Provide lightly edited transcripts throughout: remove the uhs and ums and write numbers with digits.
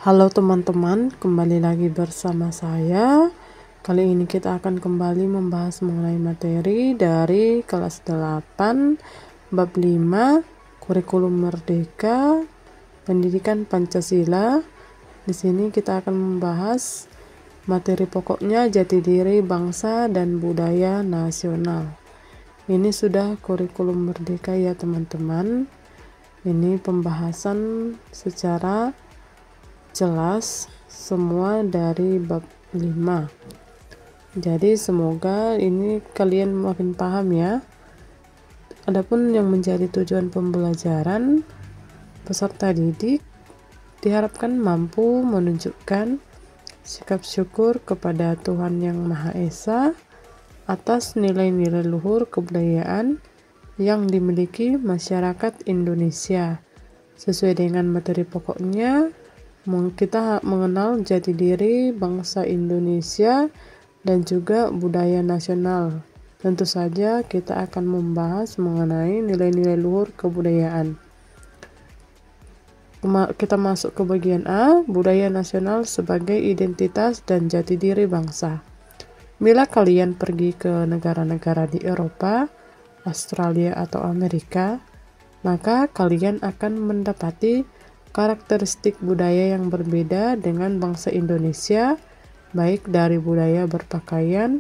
Halo teman-teman, kembali lagi bersama saya. Kali ini kita akan kembali membahas mengenai materi dari kelas 8, bab 5, kurikulum merdeka, pendidikan Pancasila. Di sini kita akan membahas materi pokoknya jati diri bangsa dan budaya nasional. Ini sudah kurikulum merdeka ya teman-teman. Ini pembahasan secara jelas semua dari bab 5. Jadi semoga ini kalian makin paham ya. Adapun yang menjadi tujuan pembelajaran, peserta didik diharapkan mampu menunjukkan sikap syukur kepada Tuhan Yang Maha Esa atas nilai-nilai luhur kebudayaan yang dimiliki masyarakat Indonesia. Sesuai dengan materi pokoknya, kita mengenal jati diri bangsa Indonesia dan juga budaya nasional. Tentu saja kita akan membahas mengenai nilai-nilai luhur kebudayaan. Kita masuk ke bagian A, budaya nasional sebagai identitas dan jati diri bangsa. Bila kalian pergi ke negara-negara di Eropa, Australia atau Amerika, maka kalian akan mendapati karakteristik budaya yang berbeda dengan bangsa Indonesia, baik dari budaya berpakaian,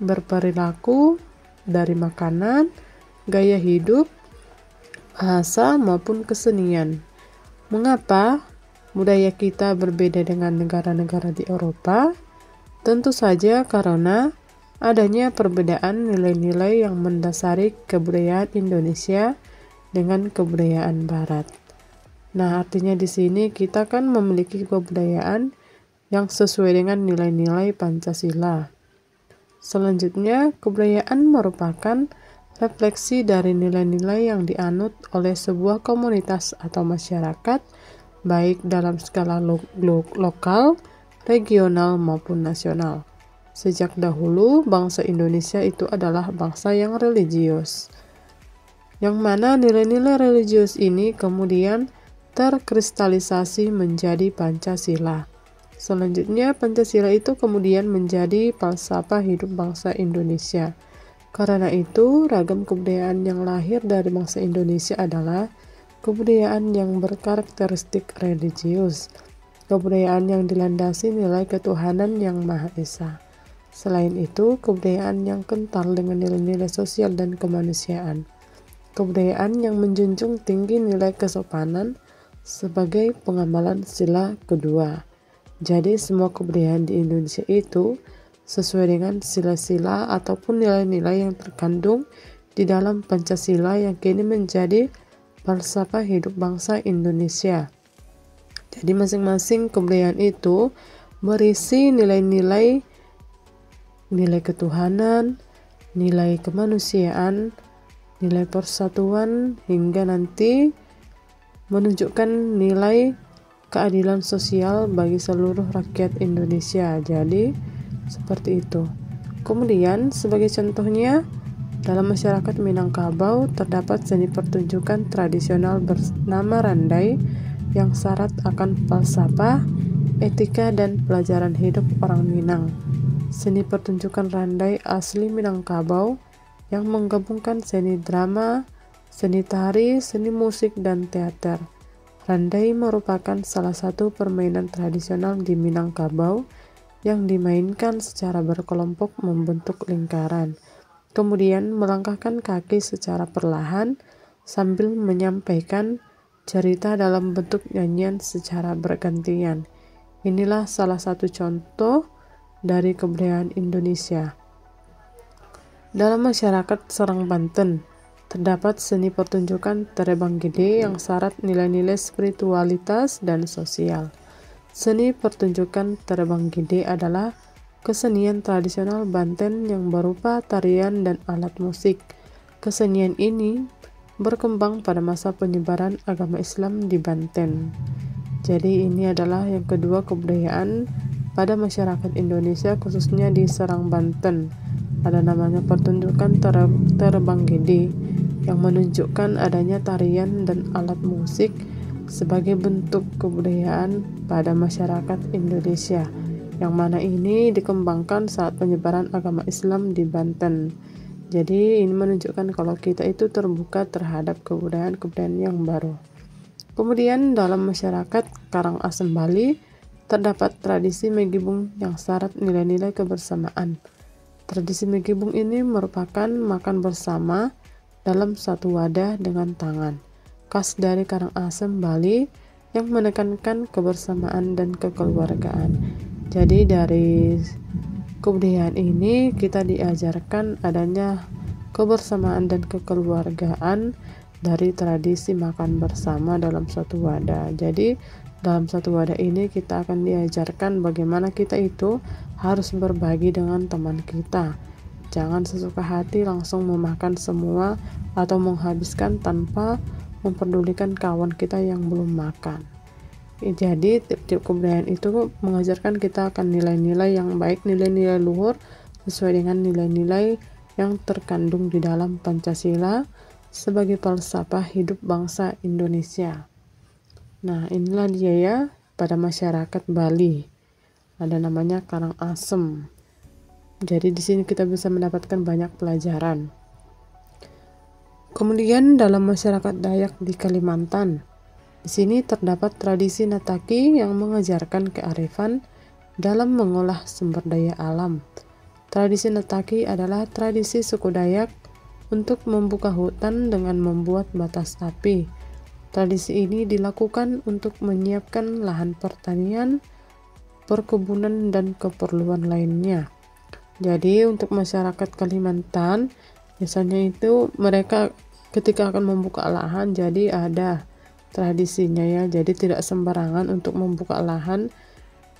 berperilaku, dari makanan, gaya hidup, bahasa maupun kesenian. Mengapa budaya kita berbeda dengan negara-negara di Eropa? Tentu saja karena adanya perbedaan nilai-nilai yang mendasari kebudayaan Indonesia dengan kebudayaan Barat. Nah, artinya di sini kita kan memiliki kebudayaan yang sesuai dengan nilai-nilai Pancasila. Selanjutnya, kebudayaan merupakan refleksi dari nilai-nilai yang dianut oleh sebuah komunitas atau masyarakat, baik dalam skala lokal, regional, maupun nasional. Sejak dahulu, bangsa Indonesia itu adalah bangsa yang religius, yang mana nilai-nilai religius ini kemudian terkristalisasi menjadi Pancasila. Selanjutnya, Pancasila itu kemudian menjadi falsafah hidup bangsa Indonesia. Karena itu, ragam kebudayaan yang lahir dari bangsa Indonesia adalah kebudayaan yang berkarakteristik religius, kebudayaan yang dilandasi nilai ketuhanan yang Maha Esa. Selain itu, kebudayaan yang kental dengan nilai-nilai sosial dan kemanusiaan, kebudayaan yang menjunjung tinggi nilai kesopanan sebagai pengamalan sila kedua. Jadi semua kebudayaan di Indonesia itu sesuai dengan sila-sila ataupun nilai-nilai yang terkandung di dalam Pancasila yang kini menjadi falsafah hidup bangsa Indonesia. Jadi masing-masing kebudayaan itu berisi nilai-nilai ketuhanan, nilai kemanusiaan, nilai persatuan, hingga nanti menunjukkan nilai keadilan sosial bagi seluruh rakyat Indonesia. Jadi seperti itu. Kemudian sebagai contohnya, dalam masyarakat Minangkabau terdapat seni pertunjukan tradisional bernama randai yang syarat akan falsafah, etika, dan pelajaran hidup orang Minang. Seni pertunjukan randai asli Minangkabau yang menggabungkan seni drama, seni tari, seni musik, dan teater. Randai merupakan salah satu permainan tradisional di Minangkabau yang dimainkan secara berkelompok membentuk lingkaran, kemudian melangkahkan kaki secara perlahan sambil menyampaikan cerita dalam bentuk nyanyian secara bergantian. Inilah salah satu contoh dari kebudayaan Indonesia. Dalam masyarakat Serang, Banten, terdapat seni pertunjukan terebang gede yang syarat nilai-nilai spiritualitas dan sosial. Seni pertunjukan terebang gede adalah kesenian tradisional Banten yang berupa tarian dan alat musik. Kesenian ini berkembang pada masa penyebaran agama Islam di Banten. Jadi ini adalah yang kedua kebudayaan pada masyarakat Indonesia, khususnya di Serang, Banten. Ada namanya pertunjukan terebang gede yang menunjukkan adanya tarian dan alat musik sebagai bentuk kebudayaan pada masyarakat Indonesia, yang mana ini dikembangkan saat penyebaran agama Islam di Banten. Jadi ini menunjukkan kalau kita itu terbuka terhadap kebudayaan-kebudayaan yang baru. Kemudian dalam masyarakat Karangasem Bali terdapat tradisi Megibung yang syarat nilai-nilai kebersamaan. Tradisi Megibung ini merupakan makan bersama dalam satu wadah dengan tangan, khas dari Karangasem Bali yang menekankan kebersamaan dan kekeluargaan. Jadi dari kebudayaan ini kita diajarkan adanya kebersamaan dan kekeluargaan dari tradisi makan bersama dalam satu wadah. Jadi dalam satu wadah ini kita akan diajarkan bagaimana kita itu harus berbagi dengan teman kita. Jangan sesuka hati langsung memakan semua atau menghabiskan tanpa memperdulikan kawan kita yang belum makan. Jadi tiap-tiap kebudayaan itu mengajarkan kita akan nilai-nilai yang baik, nilai-nilai luhur sesuai dengan nilai-nilai yang terkandung di dalam Pancasila sebagai falsafah hidup bangsa Indonesia. Nah, inilah dia ya pada masyarakat Bali. Ada namanya Karangasem. Jadi di sini kita bisa mendapatkan banyak pelajaran. Kemudian dalam masyarakat Dayak di Kalimantan, di sini terdapat tradisi Nataki yang mengajarkan kearifan dalam mengolah sumber daya alam. Tradisi Nataki adalah tradisi suku Dayak untuk membuka hutan dengan membuat batas api. Tradisi ini dilakukan untuk menyiapkan lahan pertanian, perkebunan, dan keperluan lainnya. Jadi untuk masyarakat Kalimantan, biasanya itu mereka ketika akan membuka lahan, jadi ada tradisinya ya. Jadi tidak sembarangan untuk membuka lahan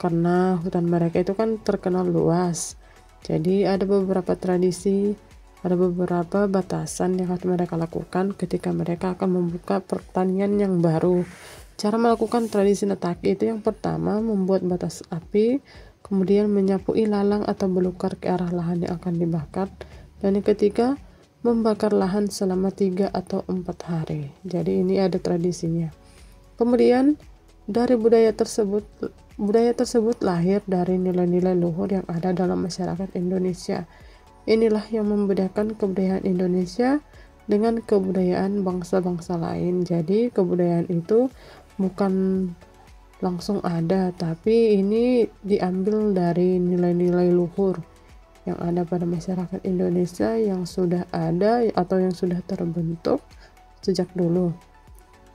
karena hutan mereka itu kan terkenal luas. Jadi ada beberapa tradisi, ada beberapa batasan yang harus mereka lakukan ketika mereka akan membuka pertanian yang baru. Cara melakukan tradisi Nataki itu yang pertama membuat batas api, kemudian menyapu ilalang atau belukar ke arah lahan yang akan dibakar, dan yang ketiga membakar lahan selama 3 atau 4 hari. Jadi ini ada tradisinya. Kemudian dari budaya tersebut lahir dari nilai-nilai luhur yang ada dalam masyarakat Indonesia. Inilah yang membedakan kebudayaan Indonesia dengan kebudayaan bangsa-bangsa lain. Jadi kebudayaan itu bukan langsung ada, tapi ini diambil dari nilai-nilai luhur yang ada pada masyarakat Indonesia yang sudah ada atau yang sudah terbentuk sejak dulu.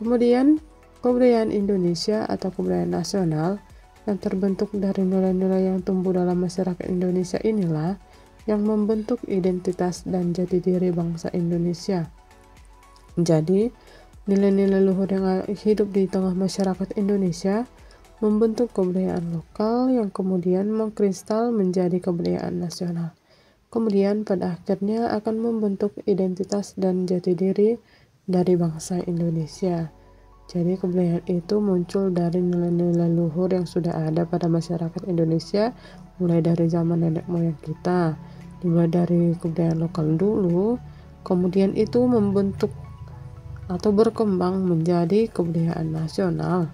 Kemudian kebudayaan Indonesia atau kebudayaan nasional yang terbentuk dari nilai-nilai yang tumbuh dalam masyarakat Indonesia inilah yang membentuk identitas dan jati diri bangsa Indonesia. Jadi, nilai-nilai luhur yang hidup di tengah masyarakat Indonesia membentuk kebudayaan lokal yang kemudian mengkristal menjadi kebudayaan nasional. Kemudian pada akhirnya akan membentuk identitas dan jati diri dari bangsa Indonesia. Jadi kebudayaan itu muncul dari nilai-nilai luhur yang sudah ada pada masyarakat Indonesia mulai dari zaman nenek moyang kita, dimulai dari kebudayaan lokal dulu, kemudian itu membentuk atau berkembang menjadi kebudayaan nasional,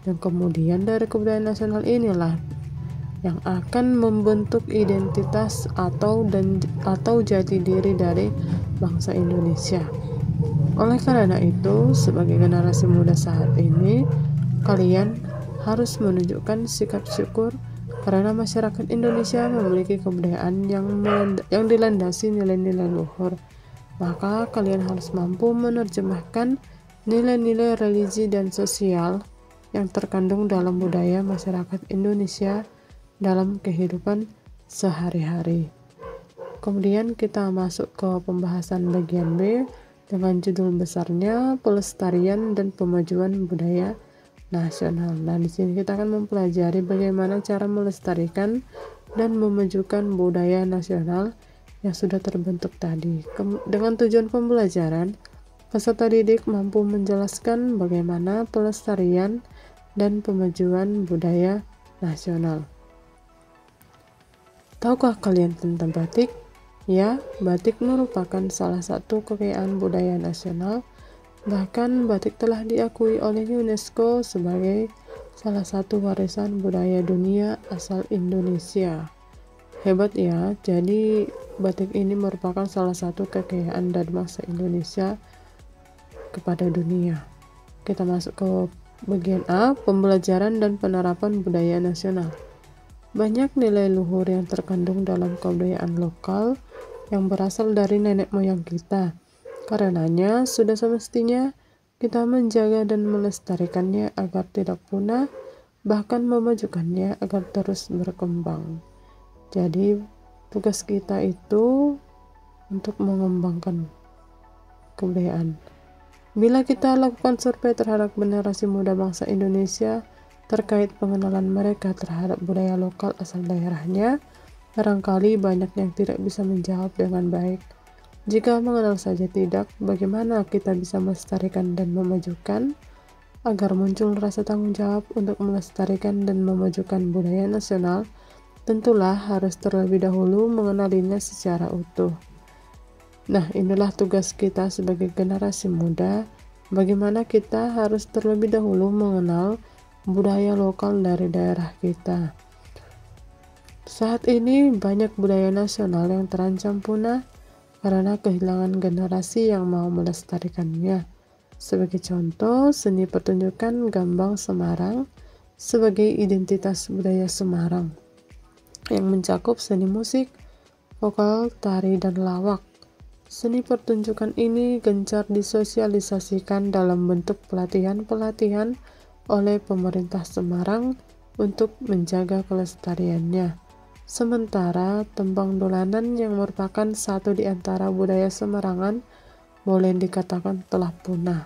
dan kemudian dari kebudayaan nasional inilah yang akan membentuk identitas atau jati diri dari bangsa Indonesia. Oleh karena itu, sebagai generasi muda saat ini, kalian harus menunjukkan sikap syukur karena masyarakat Indonesia memiliki kebudayaan yang dilandasi nilai-nilai luhur. Maka kalian harus mampu menerjemahkan nilai-nilai religi dan sosial yang terkandung dalam budaya masyarakat Indonesia dalam kehidupan sehari-hari. Kemudian kita masuk ke pembahasan bagian B dengan judul besarnya Pelestarian dan Pemajuan Budaya Nasional. Nah, di sini kita akan mempelajari bagaimana cara melestarikan dan memajukan budaya nasional yang sudah terbentuk tadi. Dengan tujuan pembelajaran, peserta didik mampu menjelaskan bagaimana pelestarian dan pemajuan budaya nasional. Tahukah kalian tentang batik? Ya, batik merupakan salah satu kekayaan budaya nasional Bahkan batik telah diakui oleh UNESCO sebagai salah satu warisan budaya dunia asal Indonesia. Hebat ya, jadi batik ini merupakan salah satu kekayaan dan bangsa Indonesia kepada dunia. Kita masuk ke bagian A, pembelajaran dan penerapan budaya nasional. Banyak nilai luhur yang terkandung dalam kebudayaan lokal yang berasal dari nenek moyang kita. Karenanya, sudah semestinya kita menjaga dan melestarikannya agar tidak punah, bahkan memajukannya agar terus berkembang. Jadi, tugas kita itu untuk mengembangkan kebudayaan. Bila kita lakukan survei terhadap generasi muda bangsa Indonesia terkait pengenalan mereka terhadap budaya lokal asal daerahnya, barangkali banyak yang tidak bisa menjawab dengan baik. Jika mengenal saja tidak, bagaimana kita bisa melestarikan dan memajukan? Agar muncul rasa tanggung jawab untuk melestarikan dan memajukan budaya nasional, tentulah harus terlebih dahulu mengenalinya secara utuh. Nah, inilah tugas kita sebagai generasi muda, bagaimana kita harus terlebih dahulu mengenal budaya lokal dari daerah kita. Saat ini banyak budaya nasional yang terancam punah karena kehilangan generasi yang mau melestarikannya. Sebagai contoh, seni pertunjukan Gambang Semarang sebagai identitas budaya Semarang yang mencakup seni musik, vokal, tari, dan lawak. Seni pertunjukan ini gencar disosialisasikan dalam bentuk pelatihan-pelatihan oleh pemerintah Semarang untuk menjaga kelestariannya. Sementara tembang dolanan yang merupakan satu di antara budaya Semerangan boleh dikatakan telah punah.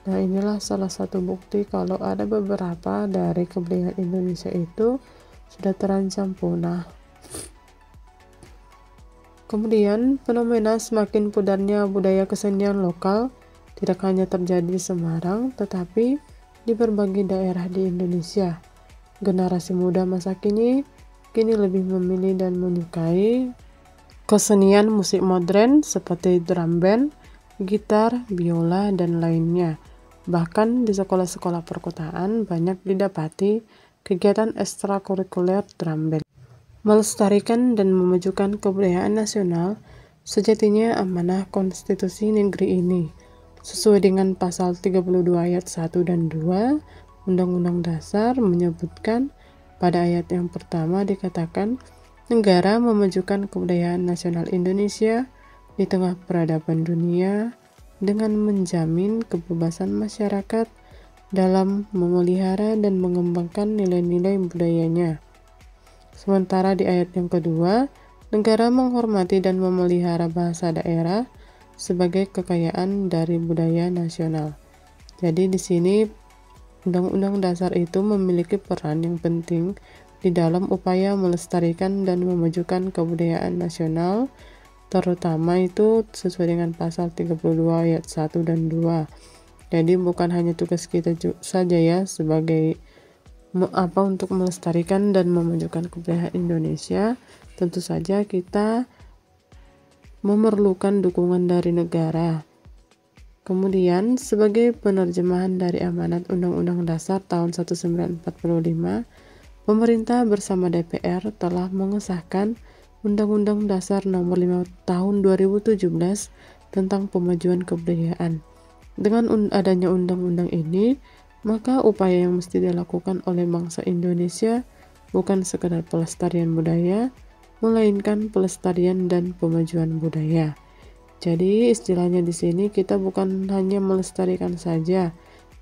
Nah, inilah salah satu bukti kalau ada beberapa dari kebudayaan Indonesia itu sudah terancam punah. Kemudian, fenomena semakin pudarnya budaya kesenian lokal tidak hanya terjadi di Semarang, tetapi di berbagai daerah di Indonesia. Generasi muda masa kini lebih memilih dan menyukai kesenian musik modern seperti drum band, gitar, biola, dan lainnya. Bahkan di sekolah-sekolah perkotaan banyak didapati kegiatan ekstrakurikuler drum band. Melestarikan dan memajukan kebudayaan nasional sejatinya amanah konstitusi negeri ini. Sesuai dengan pasal 32 ayat 1 dan 2 Undang-Undang Dasar menyebutkan pada ayat yang pertama dikatakan, negara memajukan kebudayaan nasional Indonesia di tengah peradaban dunia dengan menjamin kebebasan masyarakat dalam memelihara dan mengembangkan nilai-nilai budayanya. Sementara di ayat yang kedua, negara menghormati dan memelihara bahasa daerah sebagai kekayaan dari budaya nasional. Jadi di sini Undang-Undang Dasar itu memiliki peran yang penting di dalam upaya melestarikan dan memajukan kebudayaan nasional, terutama itu sesuai dengan pasal 32 ayat 1 dan 2. Jadi bukan hanya tugas kita saja ya sebagai untuk melestarikan dan memajukan kebudayaan Indonesia, tentu saja kita memerlukan dukungan dari negara. Kemudian, sebagai penerjemahan dari amanat Undang-Undang Dasar tahun 1945, pemerintah bersama DPR telah mengesahkan Undang-Undang Dasar Nomor 5 Tahun 2017 tentang pemajuan kebudayaan. Dengan adanya undang-undang ini, maka upaya yang mesti dilakukan oleh bangsa Indonesia bukan sekedar pelestarian budaya, melainkan pelestarian dan pemajuan budaya. Jadi istilahnya di sini kita bukan hanya melestarikan saja,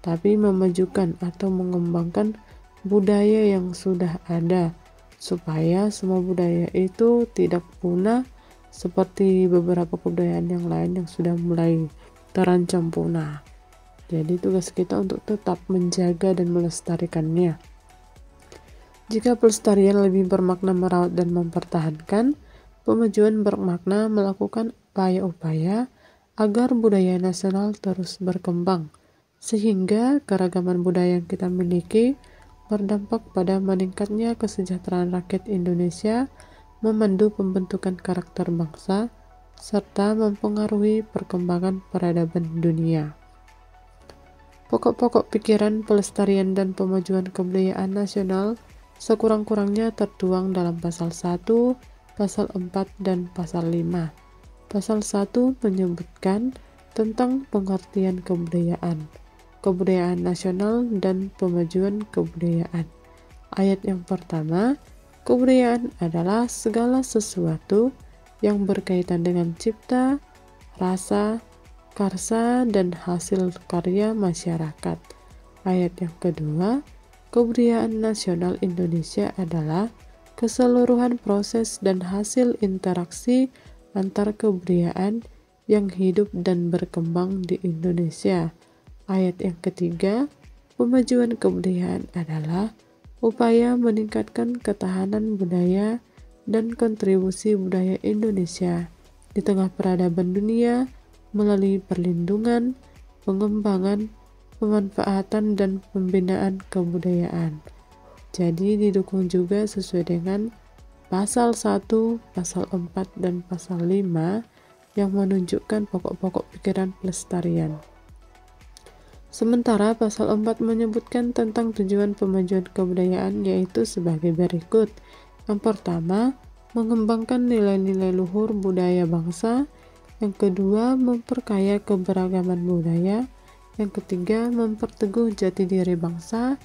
tapi memajukan atau mengembangkan budaya yang sudah ada, supaya semua budaya itu tidak punah seperti beberapa kebudayaan yang lain yang sudah mulai terancam punah. Jadi tugas kita untuk tetap menjaga dan melestarikannya. Jika pelestarian lebih bermakna merawat dan mempertahankan, pemajuan bermakna melakukan upaya-upaya agar budaya nasional terus berkembang, sehingga keragaman budaya yang kita miliki berdampak pada meningkatnya kesejahteraan rakyat Indonesia, memandu pembentukan karakter bangsa, serta mempengaruhi perkembangan peradaban dunia. Pokok-pokok pikiran pelestarian dan pemajuan kebudayaan nasional sekurang-kurangnya tertuang dalam pasal 1, pasal 4, dan pasal 5. Pasal 1 menyebutkan tentang pengertian kebudayaan nasional dan pemajuan kebudayaan. Ayat yang pertama, kebudayaan adalah segala sesuatu yang berkaitan dengan cipta, rasa, karsa, dan hasil karya masyarakat. Ayat yang kedua, kebudayaan nasional Indonesia adalah keseluruhan proses dan hasil interaksi antar kebudayaan yang hidup dan berkembang di Indonesia. Ayat yang ketiga, pemajuan kebudayaan adalah upaya meningkatkan ketahanan budaya dan kontribusi budaya Indonesia di tengah peradaban dunia melalui perlindungan, pengembangan, pemanfaatan, dan pembinaan kebudayaan. Jadi didukung juga sesuai dengan pasal 1, pasal 4, dan pasal 5 yang menunjukkan pokok-pokok pikiran pelestarian. Sementara pasal 4 menyebutkan tentang tujuan pemajuan kebudayaan, yaitu sebagai berikut. Yang pertama, mengembangkan nilai-nilai luhur budaya bangsa. Yang kedua, memperkaya keberagaman budaya. Yang ketiga, memperteguh jati diri bangsa.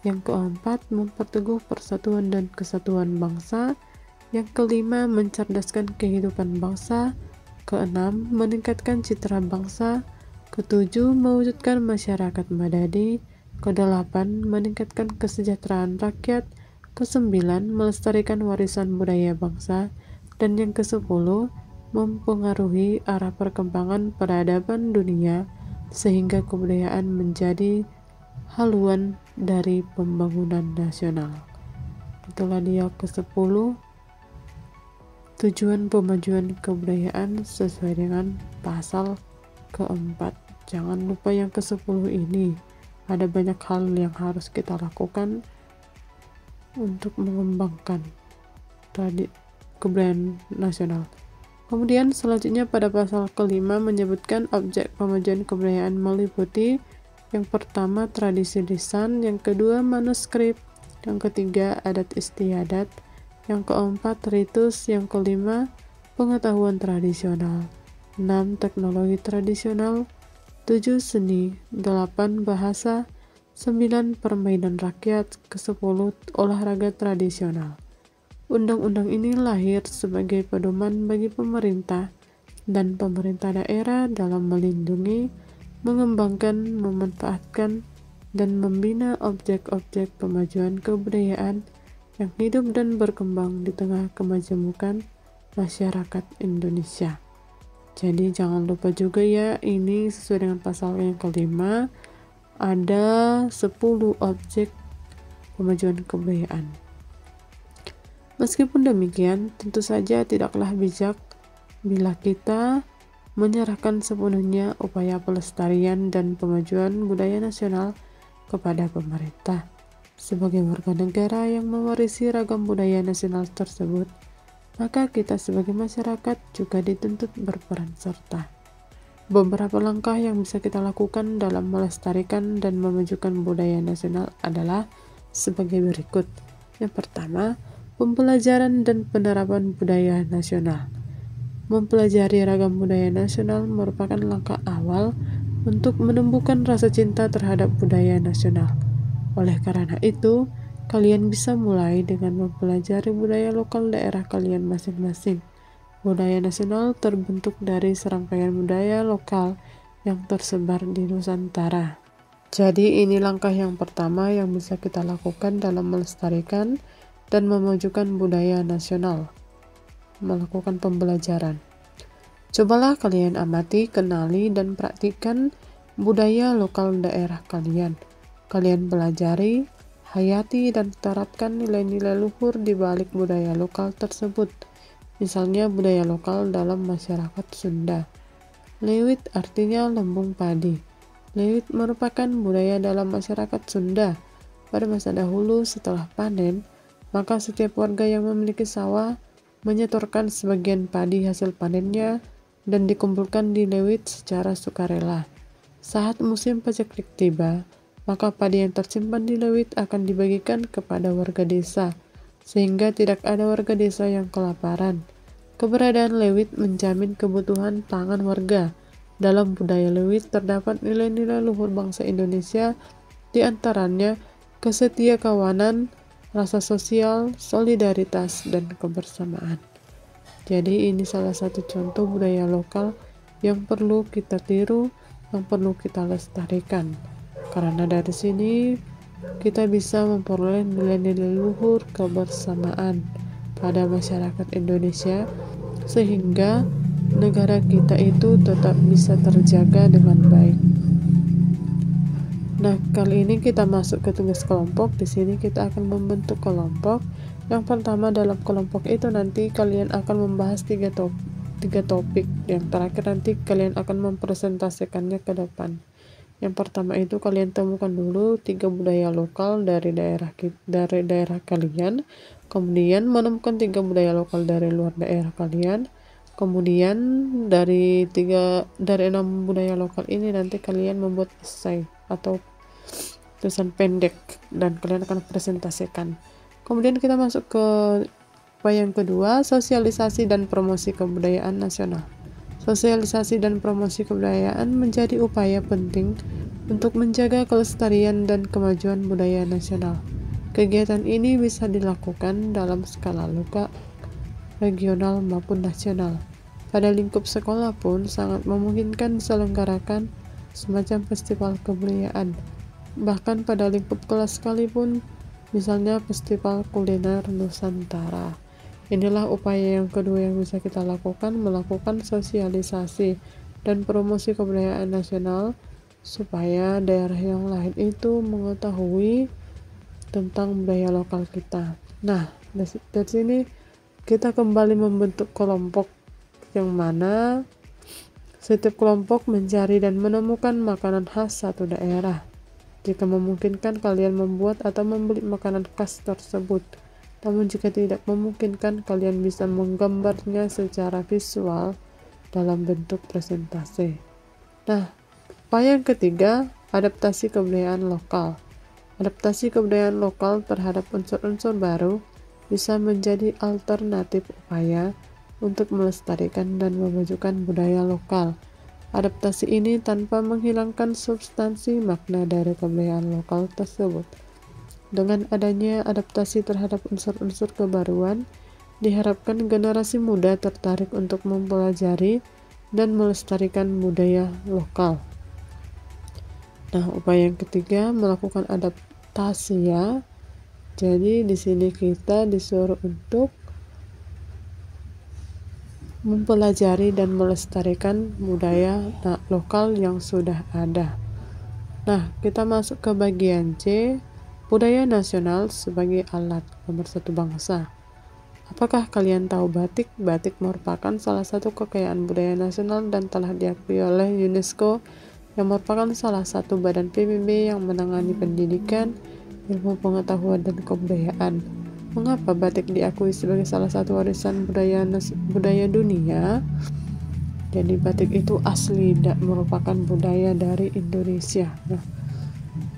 Yang keempat, memperteguh persatuan dan kesatuan bangsa. Yang kelima, mencerdaskan kehidupan bangsa. Keenam, meningkatkan citra bangsa. Ketujuh, mewujudkan masyarakat madani. Kedelapan, meningkatkan kesejahteraan rakyat. Kesembilan, melestarikan warisan budaya bangsa. Dan yang kesepuluh, mempengaruhi arah perkembangan peradaban dunia sehingga kebudayaan menjadi haluan dari pembangunan nasional. Itulah dia ke-10, tujuan pemajuan kebudayaan sesuai dengan pasal keempat. Jangan lupa yang ke-10 ini. Ada banyak hal yang harus kita lakukan untuk mengembangkan kebudayaan nasional. Kemudian selanjutnya pada pasal kelima menyebutkan objek pemajuan kebudayaan meliputi yang pertama tradisi lisan, yang kedua manuskrip, yang ketiga adat istiadat, yang keempat ritus, yang kelima pengetahuan tradisional, 6 teknologi tradisional, 7 seni, 8 bahasa, 9 permainan rakyat, ke-10 olahraga tradisional. Undang-undang ini lahir sebagai pedoman bagi pemerintah dan pemerintah daerah dalam melindungi, mengembangkan, memanfaatkan, dan membina objek-objek pemajuan kebudayaan yang hidup dan berkembang di tengah kemajemukan masyarakat Indonesia. Jadi jangan lupa juga ya, ini sesuai dengan pasal yang kelima, ada 10 objek pemajuan kebudayaan. Meskipun demikian, tentu saja tidaklah bijak bila kita menyerahkan sepenuhnya upaya pelestarian dan pemajuan budaya nasional kepada pemerintah. Sebagai warga negara yang mewarisi ragam budaya nasional tersebut, maka kita sebagai masyarakat juga dituntut berperan serta. Beberapa langkah yang bisa kita lakukan dalam melestarikan dan memajukan budaya nasional adalah sebagai berikut. Yang pertama, pembelajaran dan penerapan budaya nasional. Mempelajari ragam budaya nasional merupakan langkah awal untuk menumbuhkan rasa cinta terhadap budaya nasional. Oleh karena itu, kalian bisa mulai dengan mempelajari budaya lokal daerah kalian masing-masing. Budaya nasional terbentuk dari serangkaian budaya lokal yang tersebar di Nusantara. Jadi ini langkah yang pertama yang bisa kita lakukan dalam melestarikan dan memajukan budaya nasional. Melakukan pembelajaran. Cobalah kalian amati, kenali, dan praktikkan budaya lokal daerah kalian. Kalian pelajari, hayati, dan terapkan nilai-nilai luhur di balik budaya lokal tersebut. Misalnya budaya lokal dalam masyarakat Sunda. Lewit artinya lembung padi. Lewit merupakan budaya dalam masyarakat Sunda. Pada masa dahulu setelah panen, maka setiap warga yang memiliki sawah menyetorkan sebagian padi hasil panennya dan dikumpulkan di lewit secara sukarela. Saat musim paceklik tiba, maka padi yang tersimpan di lewit akan dibagikan kepada warga desa, sehingga tidak ada warga desa yang kelaparan. Keberadaan lewit menjamin kebutuhan pangan warga. Dalam budaya lewit terdapat nilai-nilai luhur bangsa Indonesia, di antaranya kesetiakawanan, rasa sosial, solidaritas, dan kebersamaan. Jadi ini salah satu contoh budaya lokal yang perlu kita tiru, yang perlu kita lestarikan. Karena dari sini kita bisa memperoleh nilai-nilai luhur kebersamaan pada masyarakat Indonesia, sehingga negara kita itu tetap bisa terjaga dengan baik. Nah, kali ini kita masuk ke tugas kelompok. Di sini kita akan membentuk kelompok. Yang pertama, dalam kelompok itu nanti kalian akan membahas tiga topik. Yang terakhir nanti kalian akan mempresentasikannya ke depan. Yang pertama itu kalian temukan dulu 3 budaya lokal dari daerah kalian. Kemudian menemukan 3 budaya lokal dari luar daerah kalian. Kemudian dari 6 budaya lokal ini nanti kalian membuat esai atau tulisan pendek dan kalian akan presentasikan. Kemudian kita masuk ke yang kedua, sosialisasi dan promosi kebudayaan nasional. Sosialisasi dan promosi kebudayaan menjadi upaya penting untuk menjaga kelestarian dan kemajuan budaya nasional. Kegiatan ini bisa dilakukan dalam skala lokal, regional maupun nasional. Pada lingkup sekolah pun sangat memungkinkan diselenggarakan semacam festival kebudayaan. Bahkan pada lingkup kelas sekalipun, misalnya festival kuliner Nusantara. Inilah upaya yang kedua yang bisa kita lakukan, melakukan sosialisasi dan promosi kebudayaan nasional supaya daerah yang lain itu mengetahui tentang budaya lokal kita. Nah, dari sini kita kembali membentuk kelompok yang mana setiap kelompok mencari dan menemukan makanan khas satu daerah. Jika memungkinkan, kalian membuat atau membeli makanan khas tersebut. Namun jika tidak memungkinkan, kalian bisa menggambarnya secara visual dalam bentuk presentasi. Nah, yang ketiga, adaptasi kebudayaan lokal. Adaptasi kebudayaan lokal terhadap unsur-unsur baru bisa menjadi alternatif upaya untuk melestarikan dan memajukan budaya lokal. Adaptasi ini tanpa menghilangkan substansi makna dari kebudayaan lokal tersebut. Dengan adanya adaptasi terhadap unsur-unsur kebaruan, diharapkan generasi muda tertarik untuk mempelajari dan melestarikan budaya lokal. Nah, upaya yang ketiga, melakukan adaptasi ya. Jadi di sini kita disuruh untuk mempelajari dan melestarikan budaya lokal yang sudah ada. Nah, kita masuk ke bagian C, budaya nasional sebagai alat pemersatu bangsa. Apakah kalian tahu batik? Batik merupakan salah satu kekayaan budaya nasional dan telah diakui oleh UNESCO, yang merupakan salah satu badan PBB yang menangani pendidikan, ilmu pengetahuan, dan kebudayaan. Mengapa batik diakui sebagai salah satu warisan budaya dunia? Jadi batik itu asli dan merupakan budaya dari Indonesia. Nah,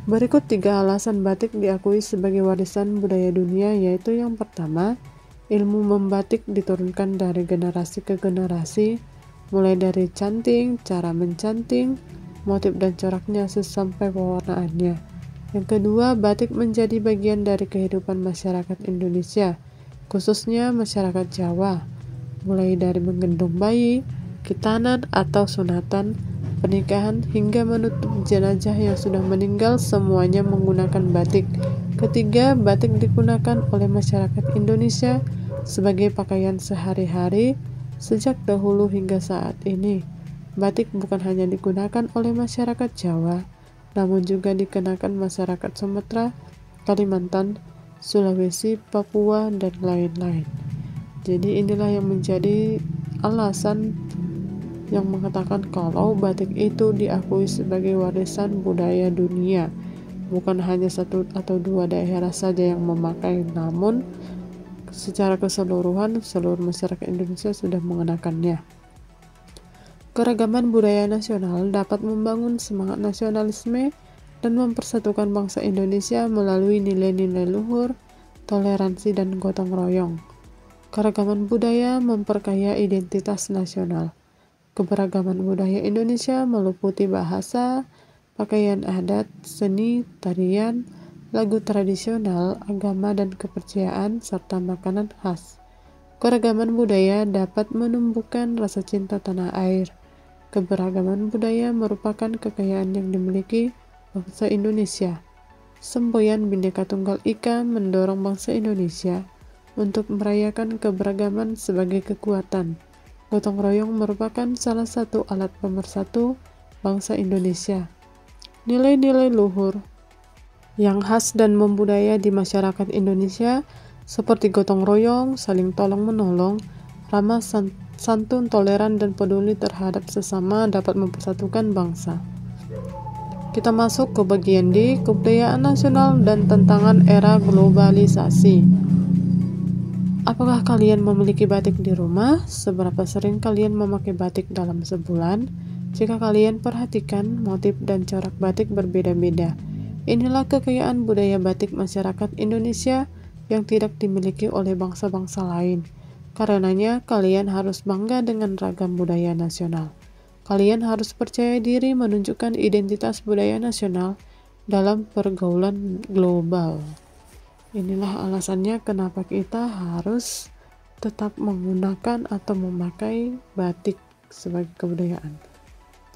berikut 3 alasan batik diakui sebagai warisan budaya dunia, yaitu yang pertama, ilmu membatik diturunkan dari generasi ke generasi, mulai dari canting, cara mencanting, motif dan coraknya sampai pewarnaannya. Yang kedua, batik menjadi bagian dari kehidupan masyarakat Indonesia, khususnya masyarakat Jawa, mulai dari menggendong bayi, khitanan atau sunatan, pernikahan, hingga menutup jenazah yang sudah meninggal, semuanya menggunakan batik. Ketiga, batik digunakan oleh masyarakat Indonesia sebagai pakaian sehari-hari sejak dahulu hingga saat ini. Batik bukan hanya digunakan oleh masyarakat Jawa, namun juga dikenakan masyarakat Sumatera, Kalimantan, Sulawesi, Papua, dan lain-lain. Jadi inilah yang menjadi alasan yang mengatakan kalau batik itu diakui sebagai warisan budaya dunia. Bukan hanya 1 atau 2 daerah saja yang memakai, namun secara keseluruhan seluruh masyarakat Indonesia sudah mengenakannya. Keragaman budaya nasional dapat membangun semangat nasionalisme dan mempersatukan bangsa Indonesia melalui nilai-nilai luhur, toleransi, dan gotong royong. Keragaman budaya memperkaya identitas nasional. Keberagaman budaya Indonesia meliputi bahasa, pakaian adat, seni, tarian, lagu tradisional, agama dan kepercayaan, serta makanan khas. Keragaman budaya dapat menumbuhkan rasa cinta tanah air. Keberagaman budaya merupakan kekayaan yang dimiliki bangsa Indonesia. Semboyan Bhinneka Tunggal Ika mendorong bangsa Indonesia untuk merayakan keberagaman sebagai kekuatan. Gotong royong merupakan salah satu alat pemersatu bangsa Indonesia. Nilai-nilai luhur yang khas dan membudaya di masyarakat Indonesia seperti gotong royong, saling tolong-menolong, ramah santun, toleran, dan peduli terhadap sesama dapat mempersatukan bangsa. Kita masuk ke bagian D, kebudayaan nasional dan tantangan era globalisasi. Apakah kalian memiliki batik di rumah? Seberapa sering kalian memakai batik dalam sebulan? Jika kalian perhatikan, motif dan corak batik berbeda-beda. Inilah kekayaan budaya batik masyarakat Indonesia yang tidak dimiliki oleh bangsa-bangsa lain. Karenanya, kalian harus bangga dengan ragam budaya nasional. Kalian harus percaya diri menunjukkan identitas budaya nasional dalam pergaulan global. Inilah alasannya kenapa kita harus tetap menggunakan atau memakai batik sebagai kebudayaan.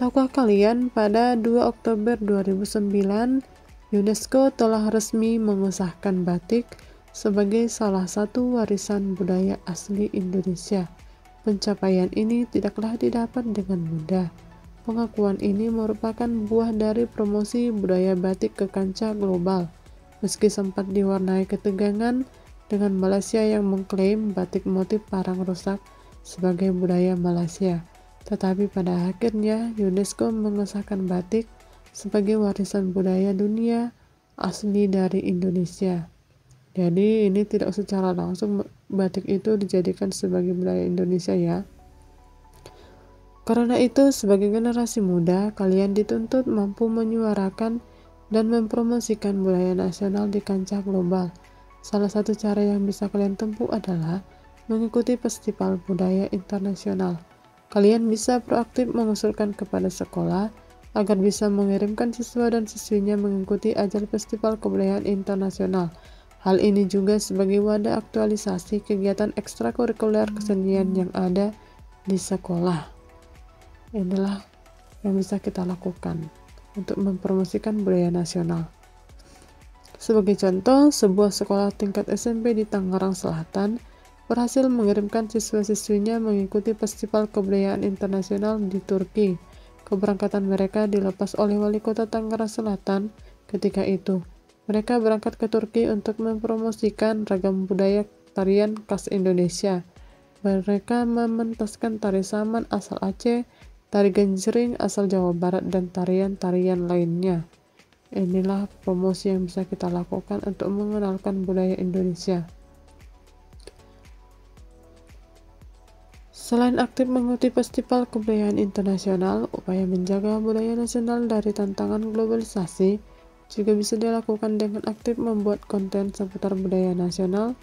Tahukah kalian, pada 2 Oktober 2009, UNESCO telah resmi mengesahkan batik sebagai salah satu warisan budaya asli Indonesia. Pencapaian ini tidaklah didapat dengan mudah. Pengakuan ini merupakan buah dari promosi budaya batik ke kancah global. Meski sempat diwarnai ketegangan dengan Malaysia yang mengklaim batik motif parang rusak sebagai budaya Malaysia, tetapi pada akhirnya UNESCO mengesahkan batik sebagai warisan budaya dunia asli dari Indonesia. Jadi ini tidak secara langsung batik itu dijadikan sebagai budaya Indonesia ya. Karena itu, sebagai generasi muda, kalian dituntut mampu menyuarakan dan mempromosikan budaya nasional di kancah global. Salah satu cara yang bisa kalian tempuh adalah mengikuti festival budaya internasional. Kalian bisa proaktif mengusulkan kepada sekolah agar bisa mengirimkan siswa dan siswinya mengikuti ajang festival kebudayaan internasional. Hal ini juga sebagai wadah aktualisasi kegiatan ekstrakurikuler kesenian yang ada di sekolah. Inilah yang bisa kita lakukan untuk mempromosikan budaya nasional. Sebagai contoh, sebuah sekolah tingkat SMP di Tangerang Selatan berhasil mengirimkan siswa-siswinya mengikuti festival kebudayaan internasional di Turki. Keberangkatan mereka dilepas oleh wali kota Tangerang Selatan ketika itu. Mereka berangkat ke Turki untuk mempromosikan ragam budaya tarian khas Indonesia. Mereka mementaskan tari saman asal Aceh, tari genjreng asal Jawa Barat, dan tarian-tarian lainnya. Inilah promosi yang bisa kita lakukan untuk mengenalkan budaya Indonesia. Selain aktif mengikuti festival kebudayaan internasional, upaya menjaga budaya nasional dari tantangan globalisasi juga bisa dilakukan dengan aktif membuat konten seputar budaya nasional,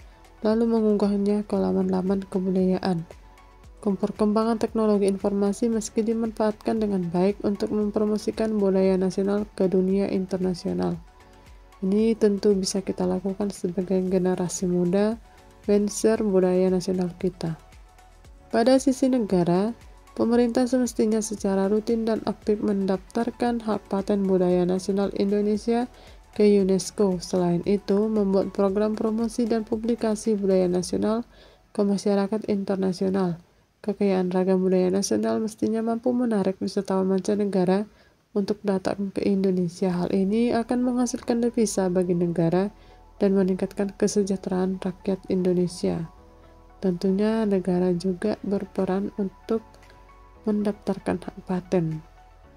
lalu mengunggahnya ke laman-laman kebudayaan. Perkembangan teknologi informasi meski dimanfaatkan dengan baik untuk mempromosikan budaya nasional ke dunia internasional. Ini tentu bisa kita lakukan sebagai generasi muda, men-share budaya nasional kita. Pada sisi negara, pemerintah semestinya secara rutin dan aktif mendaftarkan hak paten budaya nasional Indonesia ke UNESCO. Selain itu, membuat program promosi dan publikasi budaya nasional ke masyarakat internasional. Kekayaan ragam budaya nasional mestinya mampu menarik wisatawan mancanegara untuk datang ke Indonesia. Hal ini akan menghasilkan devisa bagi negara dan meningkatkan kesejahteraan rakyat Indonesia. Tentunya negara juga berperan untuk mendaftarkan hak paten.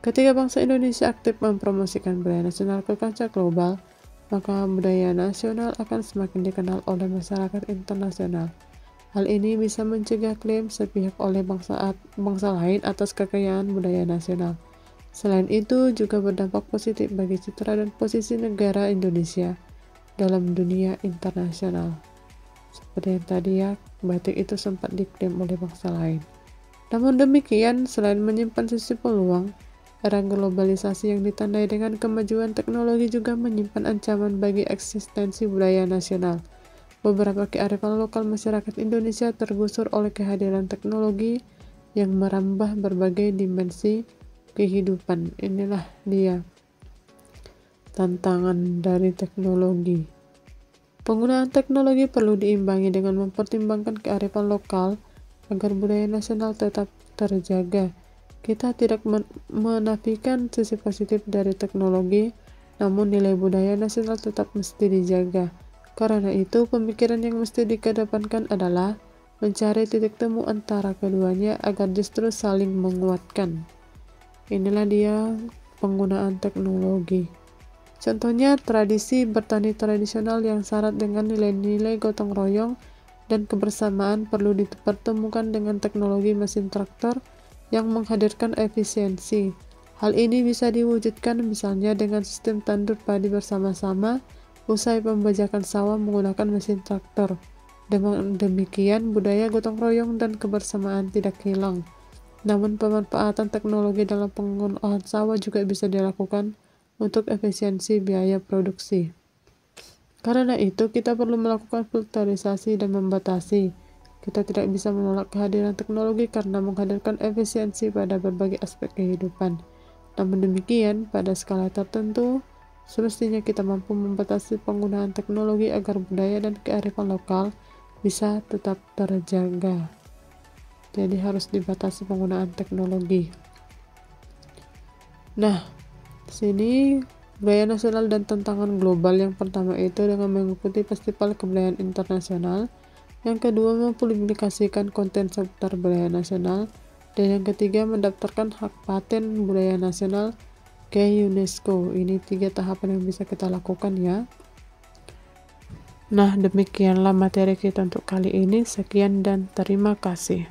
Ketika bangsa Indonesia aktif mempromosikan budaya nasional ke kancah global, maka budaya nasional akan semakin dikenal oleh masyarakat internasional. Hal ini bisa mencegah klaim sepihak oleh bangsa lain atas kekayaan budaya nasional. Selain itu, juga berdampak positif bagi citra dan posisi negara Indonesia dalam dunia internasional. Seperti yang tadi ya, batik itu sempat diklaim oleh bangsa lain. Namun demikian, selain menyimpan sisi peluang, era globalisasi yang ditandai dengan kemajuan teknologi juga menyimpan ancaman bagi eksistensi budaya nasional. Beberapa kearifan lokal masyarakat Indonesia tergusur oleh kehadiran teknologi yang merambah berbagai dimensi kehidupan. Inilah dia tantangan dari teknologi. Penggunaan teknologi perlu diimbangi dengan mempertimbangkan kearifan lokal agar budaya nasional tetap terjaga. Kita tidak menafikan sisi positif dari teknologi, namun nilai budaya nasional tetap mesti dijaga. Karena itu, pemikiran yang mesti dikedepankan adalah mencari titik temu antara keduanya agar justru saling menguatkan. Inilah dia penggunaan teknologi. Contohnya, tradisi bertani tradisional yang syarat dengan nilai-nilai gotong royong dan kebersamaan perlu dipertemukan dengan teknologi mesin traktor yang menghadirkan efisiensi. Hal ini bisa diwujudkan misalnya dengan sistem tandur padi bersama-sama usai pembajakan sawah menggunakan mesin traktor. Dengan demikian, budaya gotong royong dan kebersamaan tidak hilang. Namun pemanfaatan teknologi dalam pengolahan sawah juga bisa dilakukan untuk efisiensi biaya produksi. Karena itu, kita perlu melakukan filterisasi dan membatasi. Kita tidak bisa menolak kehadiran teknologi karena menghadirkan efisiensi pada berbagai aspek kehidupan. Namun demikian, pada skala tertentu, semestinya kita mampu membatasi penggunaan teknologi agar budaya dan kearifan lokal bisa tetap terjaga. Jadi harus dibatasi penggunaan teknologi. Nah, di sini budaya nasional dan tantangan global. Yang pertama itu dengan mengikuti festival kebudayaan internasional. Yang kedua, mempublikasikan konten seputar budaya nasional. Dan yang ketiga, mendaftarkan hak paten budaya nasional ke UNESCO. Ini 3 tahapan yang bisa kita lakukan ya. Nah, demikianlah materi kita untuk kali ini. Sekian dan terima kasih.